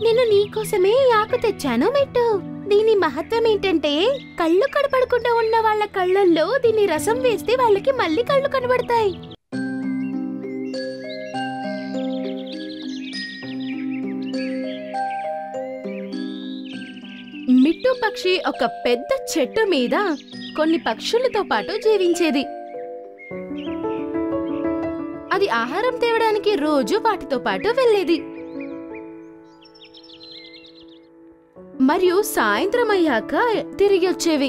నేను నీకోసమే ఈ ఆకు తెచ్చాను మిట్టు. దీని మహత్వం ఏంటంటే కళ్ళు కనపడకుండా ఉన్న వాళ్ళ కళ్ళల్లో దీని రసం వేస్తే వాళ్ళకి మళ్ళీ కళ్ళు కనబడతాయి. మిట్టు పక్షి ఒక పెద్ద చెట్టు మీద కొన్ని పక్షులతో పాటు జీవించేది. అది ఆహారం తేవడానికి రోజు వాటితో పాటు వెళ్ళేది. మరియు సాయంత్రం అయ్యాక తిరిగి వచ్చేవి.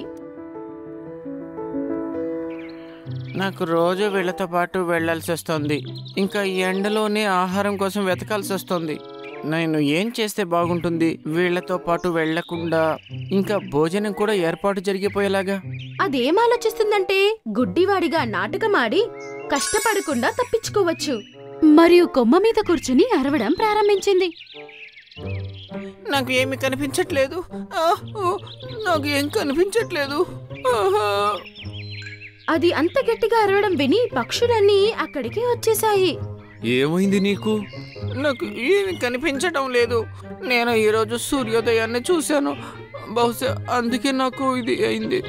నాకు రోజు వీళ్ళతో పాటు వెళ్లాల్సి వస్తుంది. ఇంకా ఈ ఎండలోనే ఆహారం కోసం వెతకాల్సి వస్తుంది. నేను ఏం చేస్తే బాగుంటుంది? వీళ్లతో పాటు వెళ్లకుండా ఇంకా భోజనం కూడా ఏర్పాటు జరిగిపోయేలాగా. అదేం ఆలోచిస్తుందంటే గుడ్డివాడిగా నాటకమాడి కష్టపడకుండా తప్పించుకోవచ్చు. మరియు కొమ్మ మీద కూర్చుని అరవడం ప్రారంభించింది. నాకు ఏమి కనిపించట్లేదు. నాకు ఏం కనిపించట్లేదు. అది అంత గట్టిగా అరవడం విని పక్షులన్నీ అక్కడికి వచ్చేశాయి. ఏమైంది నీకు? నాకు ఏమి కనిపించడం లేదు. నేను ఈరోజు సూర్యోదయాన్ని చూశాను. బహుశా అందుకే నాకు ఇది అయింది.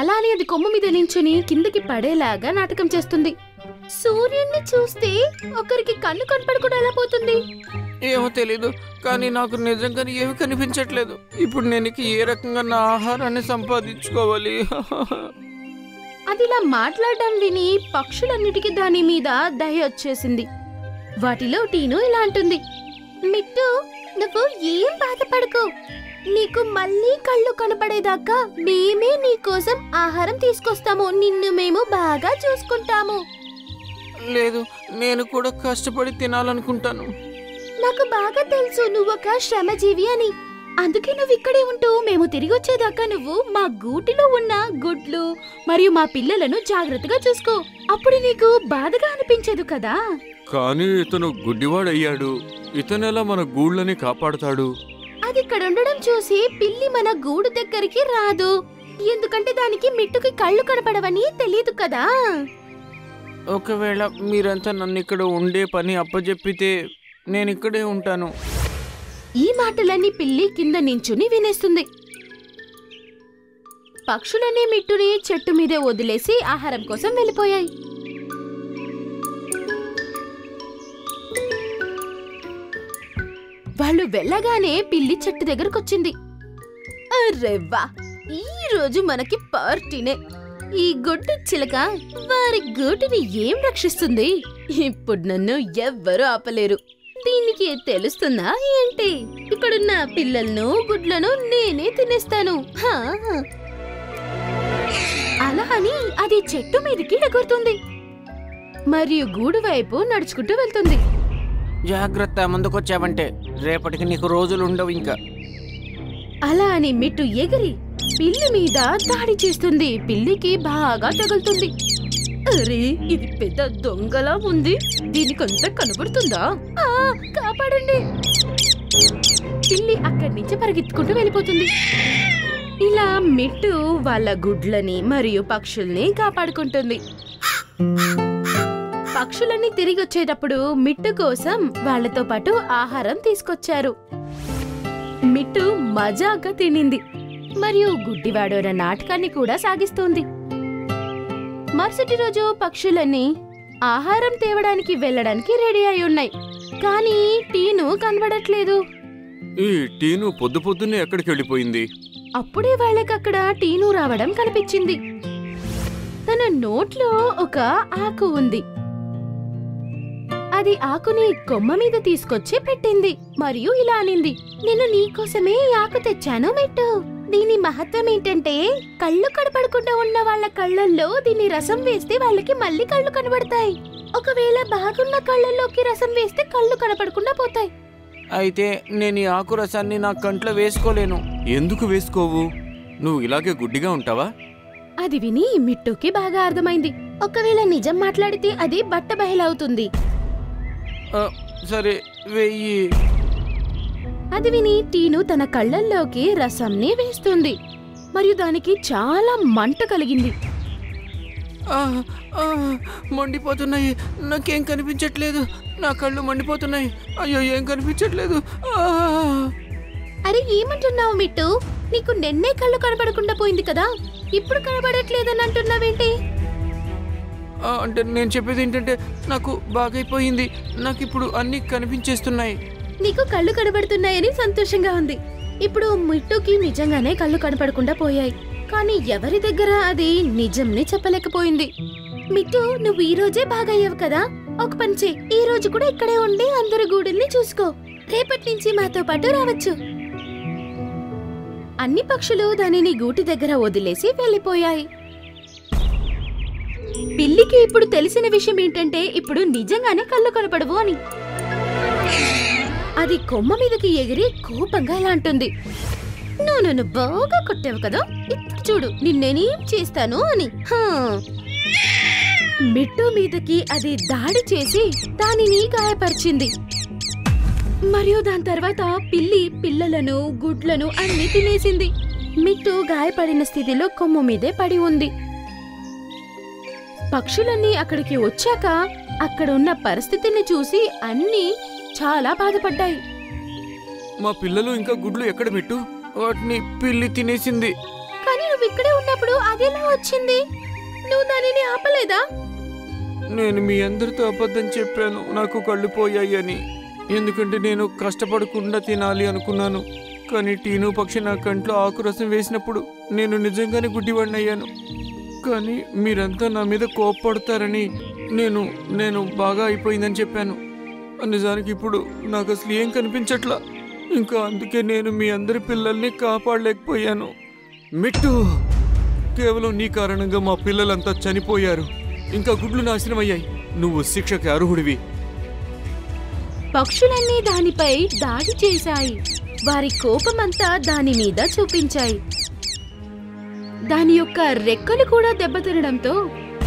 అలానే అది కొమ్మ మీద నించుని కిందకి పడేలాగా నాటకం చేస్తుంది. సూర్యుడిని చూస్తే ఒకరికి కన్ను కనపడకుండా ఎలా పోతుంది? ఏమో తెలీదు, కానీ నాకు నిజంగానే ఏమి కనిపించట్లేదు. ఇప్పుడు నేను ఏ రకంగా నా ఆహారాన్ని సంపాదించుకోవాలి? అదిలా మాట్లాడడం విని పక్షులన్నిటికీ దాని మీద దయ వచ్చేసింది. వాటిలో టీను ఇలా అంటుంది, మిట్టు నువ్వు ఏం బాధపడకు. నీకు మళ్ళీ కళ్ళు కనపడేదాకా మేమే నీకోసం ఆహారం తీసుకొస్తాము. నిన్ను మేము బాగా చూసుకుంటాము. లేదు, నేను కూడా కష్టపడి తినాలనుకుంటాను. నాకు బాగా తెలుసు నువ్వొక శ్రమజీవి అని. అందుకే నువ్వు ఇక్కడే ఉంటూ మేము తిరిగి వచ్చేదాకా నువ్వు మా గూటిలో ఉన్న గుడ్లు మరియు మా పిల్లలను జాగ్రత్తగా చూసుకో. అప్పుడు నీకు బాధగా అనిపించదు కదా. కానీ ఇతను గుడ్డివాడయ్యాడు. ఇతనెలా మన గూళ్ళని కాపాడుతాడు? అది ఇక్కడ ఉండడం చూసి పిల్లి మన గూడు దగ్గరికి రాదు. ఎందుకంటే దానికి మిట్టుకి కళ్ళు కనపడవని తెలియదు కదా. ఒకవేళ మీరంతా నన్ను ఇక్కడ ఉండే పని అప్పజెప్పితే నేను ఇక్కడే ఉంటాను. ఈ మాటలన్నీ పిల్లి కింద నించుని వినేస్తుంది. పక్షులన్నీ మిట్టుని చెట్టు మీదే వదిలేసి ఆహారం కోసం వెళ్ళిపోయాయి. వాళ్ళు వెళ్ళగానే పిల్లి చెట్టు దగ్గరకొచ్చింది. అరెవ్వా, ఈ రోజు మనకి పార్టీనే. ఈ గొడ్డు చిలక వారి గూటిని ఏం రక్షిస్తుంది? ఇప్పుడు నన్ను ఎవ్వరూ ఆపలేరు. దీనికి తెలుస్తుందా ఏంటి? ఇక్కడున్న పిల్లలను గుడ్లను నేనే తినేస్తాను. అలా అని అది చెట్టు మీదకి ఎగురుతుంది మరియు గూడు వైపు నడుచుకుంటూ వెళ్తుంది. జాగ్రత్త, ముందుకొచ్చావంటే రేపటికి నీకు రోజులు ఉండవు ఇంకా. అలా అని మిట్టు ఎగిరి పిల్లి మీద దాడి చేస్తుంది. పిల్లికి బాగా తగులుతుంది. అరే, ఇది పెద్ద దొంగలా ఉంది. దీనికంతా కనబడుతుందా? కాపాడండి. పిల్లి అక్కడి నుంచి పరిగెత్తుకుంటూ వెళ్ళిపోతుంది. ఇలా మిట్టు వాళ్ళ గుడ్లని మరియు పక్షుల్ని కాపాడుకుంటుంది. పక్షులన్నీ తిరిగి వచ్చేటప్పుడు మిట్టు కోసం వాళ్లతో పాటు ఆహారం తీసుకొచ్చారు. మిట్టు మజాగా తినింది మరియు గుడ్డివాడోన నాటకాన్ని కూడా సాగిస్తోంది. మరుసటి రోజు పక్షులన్నీ ఆహారం తేవడానికి వెళ్ళడానికి రెడీ అయి ఉన్నాయి. కానీ టీను కనబడట్లేదు. ఈ టీను పొద్దు పొద్దున్నే ఎక్కడికి వెళ్ళిపోయింది? అప్పుడే వాళ్ళకక్కడ టీను రావడం కనిపించింది. తన నోట్లో ఒక ఆకు ఉంది. అది ఆకుని కొమ్మ మీద తీసుకొచ్చి పెట్టింది మరియు ఇలా అనింది, నేను నీకోసమే ఈ ఆకు తెచ్చాను మిట్టు. దీని మహత్వం ఏంటంటే కళ్ళు కనపడకుండా ఉన్న వాళ్ళ కళ్ళల్లో దీని రసం వేస్తే వాళ్ళకి మళ్ళీ కళ్ళు కనబడతాయి. ఒకవేళ బాగున్న కళ్ళల్లోకి రసం వేస్తే కళ్ళు కనపడకుండా పోతాయి. అయితే నేను ఈ ఆకు రసాన్ని నా కంట్లో వేసుకోలేను. ఎందుకు వేసుకోవు? నువ్వు ఇలాగే గుడ్డిగా ఉంటావా? అది విని మిట్టుకి బాగా అర్థమైంది. ఒకవేళ నిజం మాట్లాడితే అది బట్ట బయలవుతుంది. సరే, వెయ్యి. అది విని టీను తన కళ్ళల్లోకి రసంని వేస్తుంది మరియు దానికి చాలా మంట కలిగింది. మండిపోతున్నాయి. నాకేం కనిపించట్లేదు. నా కళ్ళు మండిపోతున్నాయి. అయ్యో, ఏం కనిపించట్లేదు. అరే ఏమంటున్నావు మిట్టు? నీకు నిన్నే కళ్ళు కనపడకుండా పోయింది కదా, ఇప్పుడు కనబడట్లేదని అంటున్నావేంటి? అంటే నేను చెప్పేది ఏంటంటే నాకు బాగైపోయింది. నాకు ఇప్పుడు అన్నీ కనిపించేస్తున్నాయి. నీకు కళ్ళు కనబడుతున్నాయని సంతోషంగా ఉంది. ఇప్పుడు మిట్టుకి నిజంగానే కళ్ళు కనపడకుండా పోయాయి, కానీ ఎవరి దగ్గర అది నిజంని చెప్పలేకపోయింది. మిట్టు, నువ్వు ఈ రోజే బాగయ్యావు కదా, ఒక పని చెయ్, ఈ రోజు కూడా ఇక్కడే ఉండి అందరి గూడుల్ని చూసుకో. రేపటి నుంచి మాతో పాటు రావచ్చు. అన్ని పక్షులు దానిని గూటి దగ్గర వదిలేసి వెళ్లిపోయాయి. పిల్లికి ఇప్పుడు తెలిసిన విషయం ఏంటంటే ఇప్పుడు నిజంగానే కళ్ళు కనపడవు అని. అది కొమ్మ మీదకి ఎగిరి కోపంగా ఇలా అంటుంది, నువ్వు నన్ను బాగా కొట్టావు కదా, ఇప్పుడు చూడు నిన్నేనేం చేస్తాను అని. మిట్టు మీదకి అది దాడి చేసి దానిని గాయపరిచింది. మరియు దాని తర్వాత పిల్లి పిల్లలను గుడ్లను అన్ని తినేసింది. మిట్టు గాయపడిన స్థితిలో కొమ్ము మీదే పడి ఉంది. పక్షులన్నీ అక్కడికి వచ్చాక అక్కడ ఉన్న పరిస్థితిని చూసి అన్నీ చాలా బాధపడ్డాయి. మా పిల్లలు ఇంకా గుడ్లు ఎక్కడ మిట్టు? వాటిని పిల్లి తినేసింది. కానీ నువ్వు ఇక్కడే ఉన్నప్పుడు అదెలా వచ్చింది? నువ్వు దానిని ఆపలేదా? నేను మీ అందరితో అబద్ధం చెప్పాను నాకు కళ్ళు పోయాయి అని. ఎందుకంటే నేను కష్టపడకుండా తినాలి అనుకున్నాను. కానీ టీను పక్షి నా కంట్లో ఆకురసం వేసినప్పుడు నేను నిజంగానే గుడ్డివాడినయ్యాను. కానీ మీరంతా నా మీద కోప్పడతారని నేను బాగా అయిపోయిందని చెప్పాను. నిజానికి ఇప్పుడు నాకు అసలు ఏం కనిపించట్లా. ఇంకా అందుకే నేను మీ అందరి పిల్లల్ని కాపాడలేకపోయాను. మిట్టు, కేవలం నీ కారణంగా మా పిల్లలంతా చనిపోయారు, ఇంకా గుడ్లు నాశనమయ్యాయి. నువ్వు శిక్షకి అర్హుడివి. పక్షులన్నీ దానిపై దాడి చేశాయి. వారి కోపమంతా దాని మీద చూపించాయి. దాని యొక్క రెక్కలు కూడా దెబ్బతినడంతో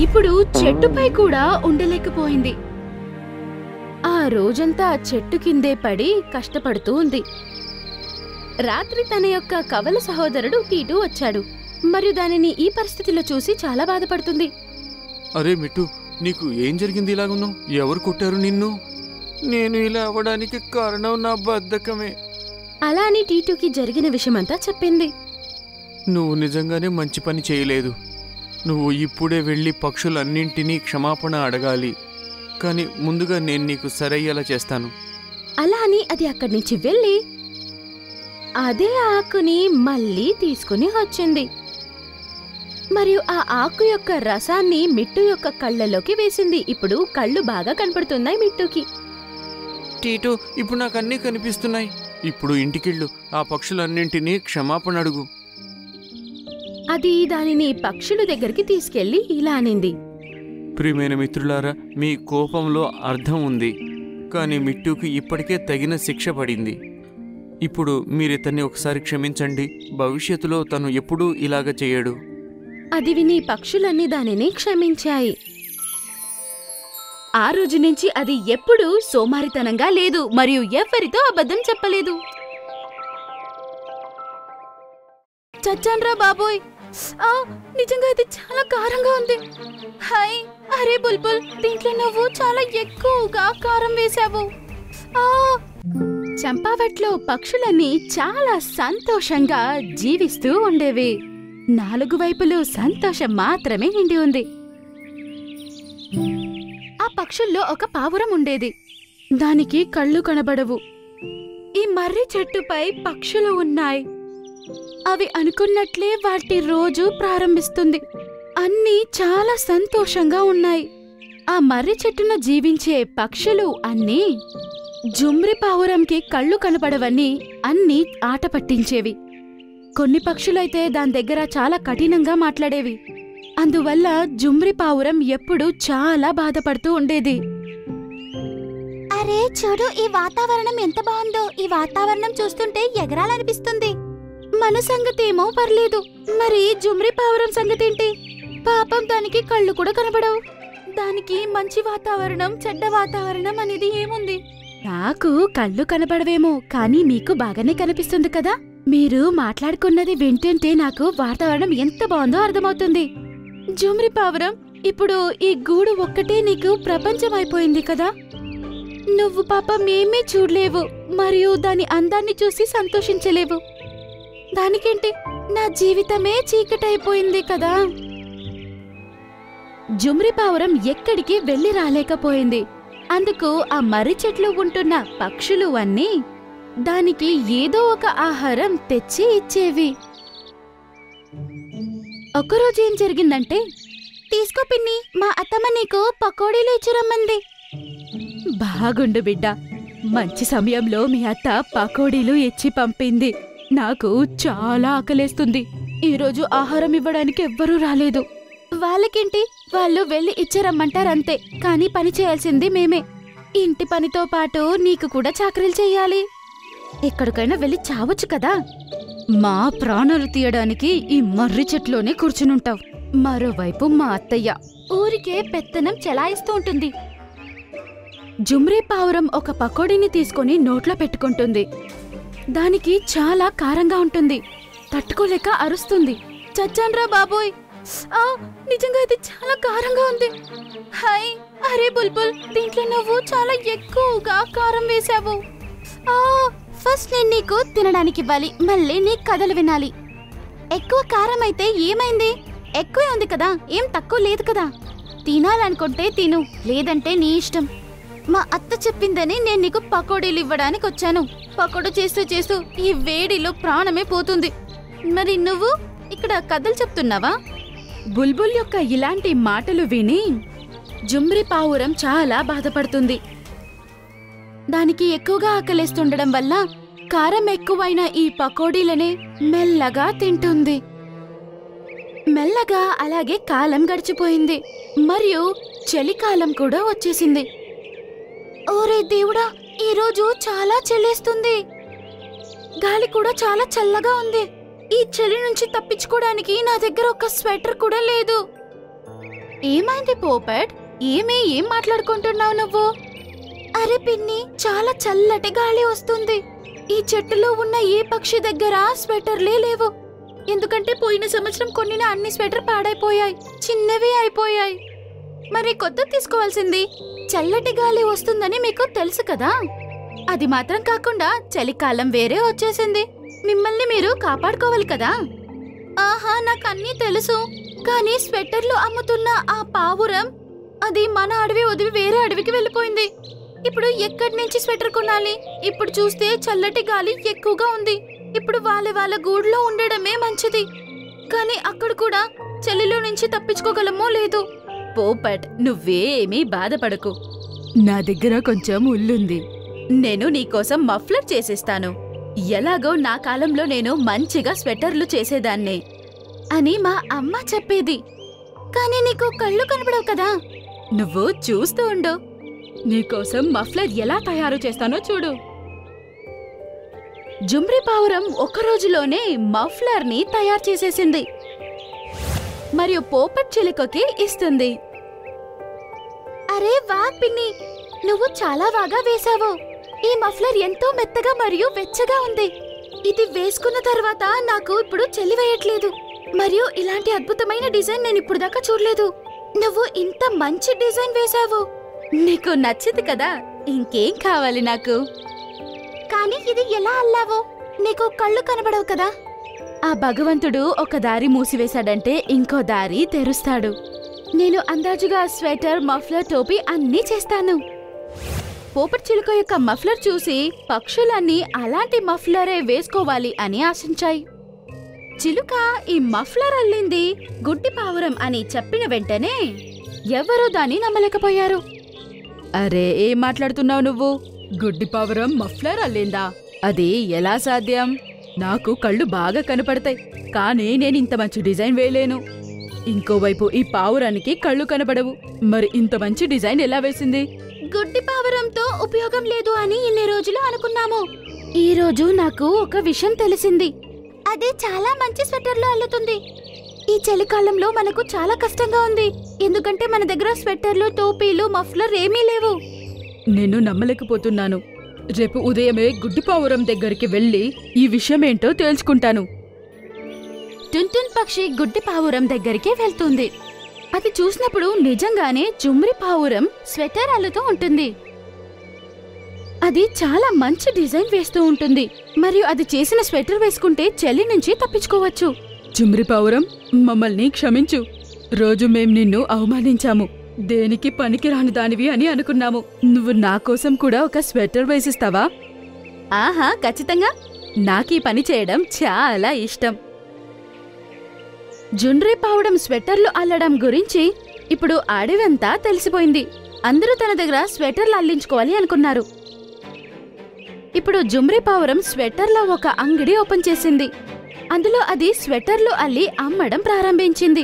ఇప్పుడు చెట్టుపై కూడా ఉండలేకపోయింది. ఆ రోజంతా చెట్టు కిందే పడి కష్టపడుతూ ఉంది. రాత్రి తన యొక్క కవల సహోదరుడు టీటు వచ్చాడు మరియు దానిని ఈ పరిస్థితిలో చూసి చాలా బాధపడుతుంది. అరే మిట్టు, నీకు ఏం జరిగింది ఇలాగున్నావు? ఎవరు కొట్టారు నిన్ను? నేను ఇలా అవ్వడానికి కారణం నా బద్ధకమే. అలా అని టీటుకి జరిగిన విషయమంతా చెప్పింది. నువ్వు నిజంగానే మంచి పని చేయలేదు. నువ్వు ఇప్పుడే వెళ్ళి పక్షులన్నింటినీ క్షమాపణ అడగాలి. కానీ ముందుగా నేను నీకు సరయ్యేలా చేస్తాను. అలా అని అది అక్కడి నుంచి వెళ్ళి అదే ఆకుని మళ్ళీ తీసుకుని వచ్చింది మరియు ఆ ఆకు యొక్క రసాన్ని మిట్టు యొక్క కళ్ళలోకి వేసింది. ఇప్పుడు కళ్ళు బాగా కనపడుతున్నాయి మిట్టుకి. టీటు, ఇప్పుడు నాకు అన్నీ కనిపిస్తున్నాయి. ఇప్పుడు ఇంటికిళ్ళు ఆ పక్షులన్నింటినీ క్షమాపణ అడుగు. అది దానిని పక్షుల దగ్గరికి తీసుకెళ్లి ఇలా అనింది, ప్రియమైన మిత్రులారా, మీ కోపంలో అర్థం ఉంది. కానీ మిట్టుకి ఇప్పటికే తగిన శిక్ష పడింది. ఇప్పుడు మీరితన్ని ఒకసారి క్షమించండి. భవిష్యత్తులో తను ఎప్పుడూ ఇలాగ చేయడు. అది విని పక్షులన్నీ దానిని క్షమించాయి. ఆ రోజు నుంచి అది ఎప్పుడూ సోమారితనంగా లేదు మరియు ఎవ్వరితో అబద్ధం చెప్పలేదు. చచ్చాన్రా బాబోయ్, నిజంగా ఇది చాలా కారంగా ఉంది. హాయ్, అరే బుల్బుల్, దీంట్లో నువ్వు చాలా ఎక్కువగా కారం వేశావు. చంపావట్లో పక్షులన్నీ చాలా సంతోషంగా జీవిస్తూ ఉండేవి. 4 వైపులు సంతోషం మాత్రమే నిండి ఉంది. ఆ పక్షుల్లో ఒక పావురం ఉండేది. దానికి కళ్ళు కనబడవు. ఈ మర్రి చెట్టుపై పక్షులు ఉన్నాయి. అవి అనుకున్నట్లే వాటి రోజు ప్రారంభిస్తుంది. అన్నీ చాలా సంతోషంగా ఉన్నాయి. ఆ మర్రి చెట్టున జీవించే పక్షులు అన్నీ జుమ్రి పావురంకి కళ్ళు కనపడవని అన్నీ ఆట పట్టించేవి. కొన్ని పక్షులైతే దాని దగ్గర చాలా కఠినంగా మాట్లాడేవి. అందువల్ల జుమ్రి పావురం ఎప్పుడూ చాలా బాధపడుతూ ఉండేది. అరే చూడు, ఈ వాతావరణం ఎంత బాగుందో. ఈ వాతావరణం చూస్తుంటే ఎగరాలనిపిస్తుంది. మన సంగతేమో పర్లేదు, మరి జుమ్రి పావురం సంగతేంటి? పాపం దానికి కళ్ళు కూడా కనబడవు. దానికి మంచి వాతావరణం చెడ్డ వాతావరణం అనేది ఏముంది? నాకు కళ్ళు కనబడవేమో, కానీ మీకు బాగానే కనిపిస్తుంది కదా. మీరు మాట్లాడుకున్నది వింటుంటే నాకు వాతావరణం ఎంత బాగుందో అర్థమవుతుంది. జుమ్రి పావురం, ఇప్పుడు ఈ గూడు ఒక్కటే నీకు ప్రపంచం అయిపోయింది కదా. నువ్వు పాపం ఏమీ చూడలేవు మరియు దాని అందాన్ని చూసి సంతోషించలేవు. దానికేంటి, నా జీవితమే చీకటైపోయింది కదా. జుమ్రి పావురం ఎక్కడికి వెళ్లి రాలేకపోయింది. అందుకు ఆ మర్రి చెట్లు ఉంటున్న పక్షులు అన్నీ దానికి ఏదో ఒక ఆహారం తెచ్చి ఇచ్చేవి. ఒకరోజు ఏం జరిగిందంటే, తీసుకో పిన్ని, మా అత్తమ్మ నీకు పకోడీలు ఇచ్చిరమ్మంది. బాగుండు బిడ్డ, మంచి సమయంలో మీ అత్త పకోడీలు ఇచ్చి పంపింది. నాకు చాలా ఆకలేస్తుంది. ఈరోజు ఆహారం ఇవ్వడానికి ఎవ్వరూ రాలేదు. వాళ్ళకేంటి, వాళ్ళు వెళ్ళి ఇచ్చారమ్మంటారంతే. కానీ పని చేయాల్సింది మేమే. ఇంటి పనితో పాటు నీకు కూడా చాకరీలు చెయ్యాలి. ఎక్కడికైనా వెళ్ళి చావచ్చు కదా. మా ప్రాణాలు తీయడానికి ఈ మర్రి చెట్లోనే కూర్చునుంటావు. మరోవైపు మా అత్తయ్య ఊరికే పెత్తనం చెలాయిస్తూ ఉంటుంది. జుమ్రీ పావురం ఒక పకోడీని తీసుకుని నోట్లో పెట్టుకుంటుంది. దానికి చాలా కారంగా ఉంటుంది. తట్టుకోలేక అరుస్తుంది. చచ్చాన్రా బాబోయ్, నిజంగా ఇది చాలా కారంగా ఉంది. హాయ్, అరే బుల్బుల్, దీంట్లో నువ్వు చాలా ఎక్కువగా కారం వేశావు. ఫస్ట్ నేను నీకు తినడానికి ఇవ్వాలి, మళ్ళీ నీ కథలు వినాలి. ఎక్కువ కారం అయితే ఏమైంది? ఎక్కువే ఉంది కదా, ఏం తక్కువ లేదు కదా. తినాలనుకుంటే తిను, లేదంటే నీ ఇష్టం. మా అత్త చెప్పిందని నేను నీకు పకోడీలు ఇవ్వడానికి వచ్చాను. పకోడీ చేస్తూ చేస్తూ ఈ వేడిలో ప్రాణమే పోతుంది. మరి నువ్వు ఇక్కడ కథలు చెప్తున్నావా? బుల్బుల్ యొక్క ఇలాంటి మాటలు విని జుమ్రి పావురం చాలా బాధపడుతుంది. దానికి ఎక్కువగా ఆకలేస్తుండడం వల్ల కారం ఎక్కువైన ఈ పకోడీలనే మెల్లగా తింటుంది. మెల్లగా అలాగే కాలం గడిచిపోయింది. మరియు చలికాలం కూడా వచ్చేసింది. ఓరే దేవుడా, ఈరోజు చాలా చలేస్తుంది. గాలి కూడా చాలా చల్లగా ఉంది. ఈ చలి నుంచి తప్పించుకోవడానికి నా దగ్గర ఒక స్వెటర్ కూడా లేదు. ఏమైంది పోపట్? ఏం మాట్లాడుకుంటున్నావు నువ్వు? అరే పిన్ని, చాలా చల్లటి గాలి వస్తుంది. ఈ చెట్టులో ఉన్న ఏ పక్షి దగ్గర స్వెటర్లే లేవు. ఎందుకంటే పోయిన సంవత్సరం కొన్నిన అన్ని స్వెటర్ పాడైపోయాయి, చిన్నవి అయిపోయాయి. మరి కొత్త తీసుకోవాల్సింది. చల్లటి గాలి వస్తుందని మీకు తెలుసు కదా. అది మాత్రం కాకుండా చలికాలం వేరే వచ్చేసింది. మిమ్మల్ని మీరు కాపాడుకోవాలి కదా. ఆహా, నాకన్నీ తెలుసు. కానీ స్వెటర్లు అమ్ముతున్న ఆ పావురం అది మన అడవి వదిలి వేరే అడవికి వెళ్ళిపోయింది. ఇప్పుడు ఎక్కడి నుంచి స్వెటర్ కొనాలి? ఇప్పుడు చూస్తే చల్లటి గాలి ఎక్కువగా ఉంది. ఇప్పుడు వాళ్ళ గూడులో ఉండడమే మంచిది. కానీ అక్కడ కూడా చలిలో నుంచి తప్పించుకోగలమో లేదు. పోపట్, నువ్వేమీ బాధపడకు. నా దగ్గర కొంచెం ఉల్లుంది. నేను నీకోసం మఫ్లర్ చేసిస్తాను. ఎలాగో నా కాలంలో నేను మంచిగా స్వెటర్లు చేసేదాన్నే అని మా అమ్మ చెప్పేది. కానీ నీకు కళ్ళు కనబడవు కదా. నువ్వు చూస్తూ ఉండు, నీకోసం మఫ్లర్ ఎలా తయారు చేస్తానో చూడు. జుమ్రి పావురం ఒక్క రోజులోనే మఫ్లర్ని తయారు చేసేసింది మరియు పోపట్ చిలుకకి ఇస్తుంది. అరే వా పిన్ని, నువ్వు చాలా బాగా వేశావు. ఈ మఫ్లర్ ఎంతో మెత్తగా మరియు వెచ్చగా ఉంది. ఇది వేసుకున్న తర్వాత నాకు ఇప్పుడు చలి వేయట్లేదు. మరియు ఇలాంటి అద్భుతమైన డిజైన్ నేను ఇప్పుడు దాకా చూడలేదు. నువ్వు ఇంత మంచి డిజైన్ వేశావు. నీకు నచ్చింది కదా, ఇంకేం కావాలి నాకు? కానీ ఇది ఎలా అల్లావో? నీకు కళ్ళు కనబడవు కదా. ఆ భగవంతుడు ఒక దారి మూసివేశాడంటే ఇంకో దారి తెరుస్తాడు. నేను అందాజుగా స్వెటర్, మఫ్లర్, టోపీ అన్నీ చేస్తాను. పోపట్ చిలుక యొక్క మఫ్లర్ చూసి పక్షులన్నీ అలాంటి మఫ్లరే వేసుకోవాలి అని ఆశించాయి. చిలుక ఈ మఫ్లర్ అల్లింది గుడ్డి పావురం అని చెప్పిన వెంటనే ఎవరూ దాన్ని నమ్మలేకపోయారు. అరే, ఏం మాట్లాడుతున్నావు నువ్వు? గుడ్డి పావురం మఫ్లర్ అల్లిందా? అది ఎలా సాధ్యం? నాకు కళ్ళు బాగా కనపడతాయి, కానీ నేను ఇంత మంచి డిజైన్ వేయలేను. ఇంకోవైపు ఈ పావురానికి కళ్ళు కనబడవు, మరి ఇంత మంచి డిజైన్ ఎలా వేసింది? గుడ్డి పావురంతో ఉపయోగం లేదు అని ఇన్ని రోజులు అనుకున్నాము. ఈ రోజు నాకు ఒక విషయం తెలిసింది. అది చాలా మంచి స్వెటర్లు అల్లుతుంది. ఈ చలికాలంలో మనకు చాలా కష్టంగా ఉంది, ఎందుకంటే మన దగ్గర స్వెటర్లు, టోపీలు, మఫ్లర్ ఏమీ లేవు. నేను నమ్మలేకపోతున్నాను. రేపు ఉదయమే గుడ్డి పావురం దగ్గరికి వెళ్ళి ఈ విషయమేంటో తేల్చుకుంటాను. టున్టున్ పక్షి గుడ్డి పావురం దగ్గరికి వెళ్తుంది. అది చూసినప్పుడు నిజంగానే జుమ్రి పావురం స్వెటర్ అల్లుతూ ఉంటుంది. అది చాలా మంచి డిజైన్ వేస్తూ ఉంటుంది మరియు అది చేసిన స్వెటర్ వేసుకుంటే చలి నుంచి తప్పించుకోవచ్చు. జుమ్రి పావురం, మమ్మల్ని క్షమించు. రోజు మేం నిన్ను అవమానించాము. దేనికి పనికిరాని దానివి అని అనుకున్నాము. నువ్వు నా కోసం కూడా ఒక స్వెటర్ వేసిస్తావా? ఆహా, ఖచ్చితంగా. నాకీ పని చేయడం చాలా ఇష్టం. జుండ్రి పావురం స్వెటర్లు అల్లడం గురించి ఇప్పుడు అడవంతా తెలిసిపోయింది. అందరూ తన దగ్గర స్వెటర్లు అల్లించుకోవాలి అనుకున్నారు. ఇప్పుడు జుమ్రి పావురం స్వెటర్ల ఒక అంగడి ఓపెన్ చేసింది. అందులో అది స్వెటర్లు అల్లి అమ్మడం ప్రారంభించింది.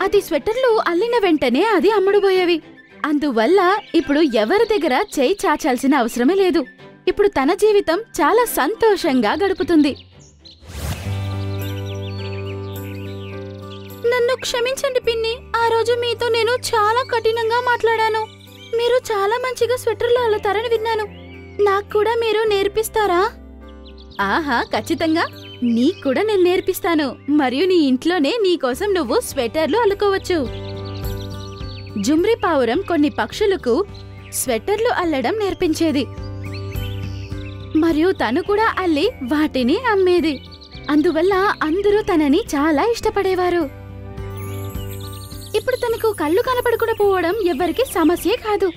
అది స్వెటర్లు అల్లిన వెంటనే అది అమ్ముడుపోయేవి. అందువల్ల ఇప్పుడు ఎవరి దగ్గర చేయి చాచాల్సిన అవసరమే లేదు. ఇప్పుడు తన జీవితం చాలా సంతోషంగా గడుపుతుంది. నన్ను క్షమించండి పిన్ని, ఆ రోజు మీతో నేను చాలా కఠినంగా మాట్లాడాను. మీరు చాలా మంచిగా స్వెటర్లు అల్లుతారని విన్నాను. నాకు కూడా మీరు నేర్పిస్తారా? ఆహా, ఖచ్చితంగా. నీకు కూడా నేను నేర్పిస్తాను. మరియు నీ ఇంట్లోనే నీకోసం నువ్వు స్వెటర్లు అల్లుకోవచ్చు. జుమ్రి పావురం కొన్ని పక్షులకు స్వెటర్లు అల్లడం నేర్పించేది మరియు తను కూడా అల్లి వాటిని అమ్మేది. అందువల్ల అందరూ తనని చాలా ఇష్టపడేవారు. ఇప్పుడు తనకు కళ్ళు కనపడకుండా పోవడం ఎవ్వరికీ సమస్యే కాదు.